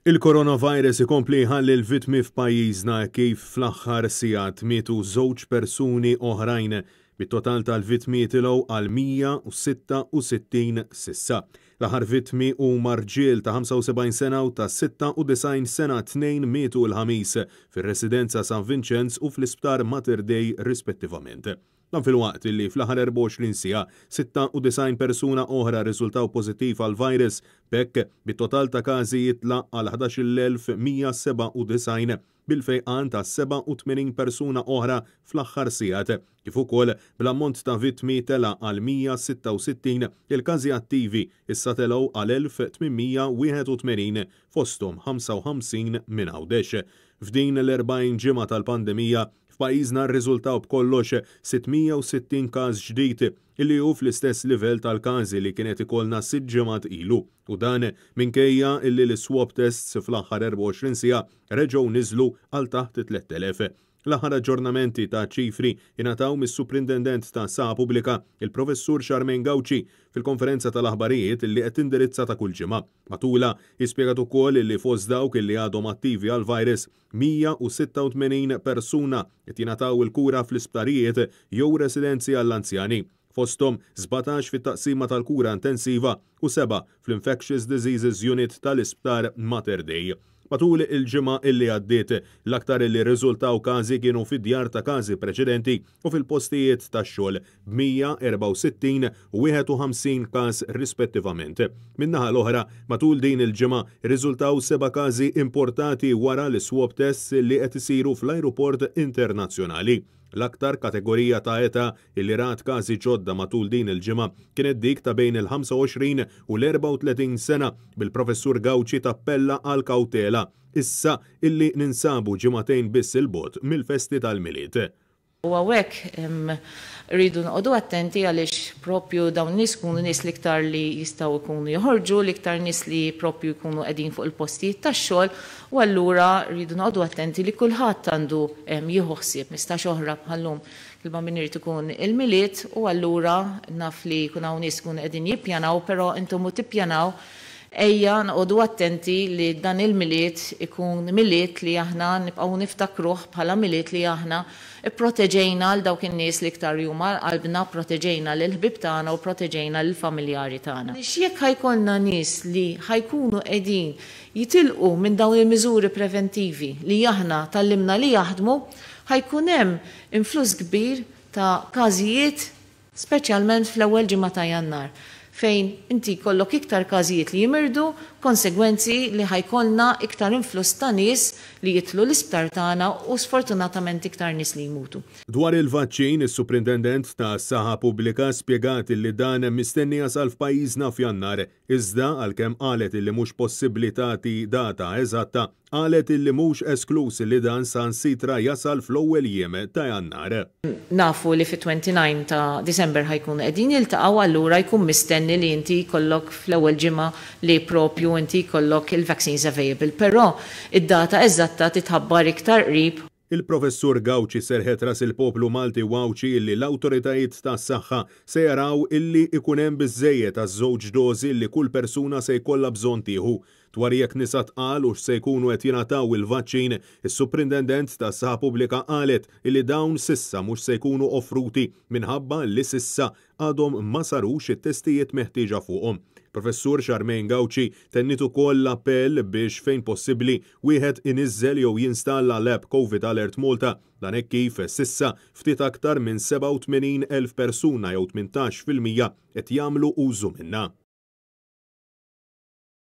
Il-coronavirus ikompli ħalli l-vittmi f'pajjiżna kif fl-aħħar sigħat mietu żewġ persuni oħrajn bit-total tal-vittmi tilgħu għal 166 s'issa. L-aħħar vittmi huma rġiel ta' 75 sena u ta' 96 sena tnejn mietu l-ħamis fir-residenza San Vincenz u fl-isptar Mater Dei rispettivament. Dan fil-waqt li fl-aħħar 24 siegħa 96 persuna oħra riżultaw pożittiv għal virus b'hekk bit-total ta' każi jitlaq għal 11,197 bil-fejqan ta' 87 persuna oħra fl-aħħar sigħat, kif ukoll bl-ammont ta' vittmi tela għal 166 il-każi attivi issa telgħu għal 1881 fosthom 55 minn Għawdex. F'din l-40 ġimgħa tal-pandemija f'pajjiżna rriżultaw b'kollox 660 każ ġdid illi hu fl-istess livell tal-każi li kienet ikollna 6 ġimgħat ilu u dan minkejja illi l-swab tests fl-aħħar 24 siegħa reġgħu niżlu għal taħt 3000. L-aħħar aġġornamenti ta' ċifri ingħataw mis-Suprintendent ta' Saħħa Pubblika il-Professur Charmaine Gauci fil-konferenza tal-aħbarijiet illi qed tindirizza ta' kull ġimgħa. Matula ispjegat ukoll illi fost dawk illi għadhom attivi għal virus 186 persuna qed jingħataw il-kura fl-isptarijiet jew residenzi għall-anzjani. Fosthom 17 fit-taqsima tal-kura intensiva u 7 fl-Infectious Diseases Unit tal-Isptar Mater Dei. Matul il-ġimgħa illi għaddiet l-aktar illi rriżultaw każi kienu fid-djar ta' każi preċedenti u fil-postijiet tax-xogħol b'164 u 51 każ rispettivament. Min-naħa l-oħra matul din il-ġimgħa rriżultaw 7 każi importati wara l-swab tests li qed isiru fl-ajruport internazzjonali. L-aktar kategorija ta' età illi rat każi ġodda matul din il-ġimgħa kienet dik ta' bejn il-25 u l-34 sena bil-Professur Gauci tappella għal kawtela issa illi ninsabu ġimagħtejn biss il-bogħod mill-festi tal-milied. U għawek rridu noqogħdu attenti għaliex propju dawn nies kunu nies liktar li jistgħu jkunu joħorġu, liktar nies li propju jkunu qegħdin fuq il-postijiet tax-xogħol u allura rridu noqogħdu attenti li kulħadd għandu jieħu ħsieb mistax oħra bħallum kilba min irid ikun il-milied u allura naf li jkun hawn nies kunu qegħdin jippjanaw, però intom hu tippjanaw ejja noqogħdu attenti li dan il-milied ikun milied li aħna nibqgħu niftakruh bħala milied li aħna proteġejna għal dawk in-nies li iktar huma qalbna, proteġejna lil ħbib tagħna u proteġejna lil familjari tagħna. Jekk ħajkollna nies li ħajkunu qegħdin jitilqu minn dawn il-miżuri preventivi li aħna tallimna li jaħdmu, ħajkun hemm influss kbir ta' każijiet speċjalment fl-ewwel ġimgħa ta' Jannar fejn inti kollok iktar każijiet li jimirdu, konsegwenzi li ħajkollna iktar influss ta' nies li jitlu l-isptar tagħna u sfortunatament iktar nies li jmutu. Dwar il-vaċċin, is-Suprintendent ta' Saħħa Pubblika spjegat li dan mistenni jasal f'pajjiżna f'Jannar, iżda għalkemm qalet li mhux possibbli tagħti data eżatta, qalet li mhux esklus li dan sansitra jasal fl-ewwel jiem ta' Jannar. Nafu li fit-29 ta' Disember ħajkun qegħdin jiltaqgħu allura jkun mistenni li inti jkollok fl-ewwel ġimgħa li propju inti jkollok il-vaccines available, però id-data eżatta titħabbar iktar qrib. Il-Professur Gauci serħet ras il-poplu Malti wawċi illi l-awtoritajiet tas-saħħa se jaraw illi ikun hemm biżżejjed taż-żewġ dożi li kull persuna se jkollha bżonn tieħu. Dwar jekk nisa tqal u se jkunu qed jingħataw il-vaċċin, is-Suprintendent tas-Saħħa Pubblika qalet illi dawn sissa mhux se jkunu offruti minħabba li sissa għadhom ma sarux it-testijiet meħtieġa fuqhom. Professur Charmaine Gauci tennit ukoll l-appell biex fejn possibbli wieħed iniżżel jew jinstalla l-app COVID Alert Malta dan hekk kif sissa ftit aktar minn 87,000 persuna jew 18% qed jagħmlu użu minnha.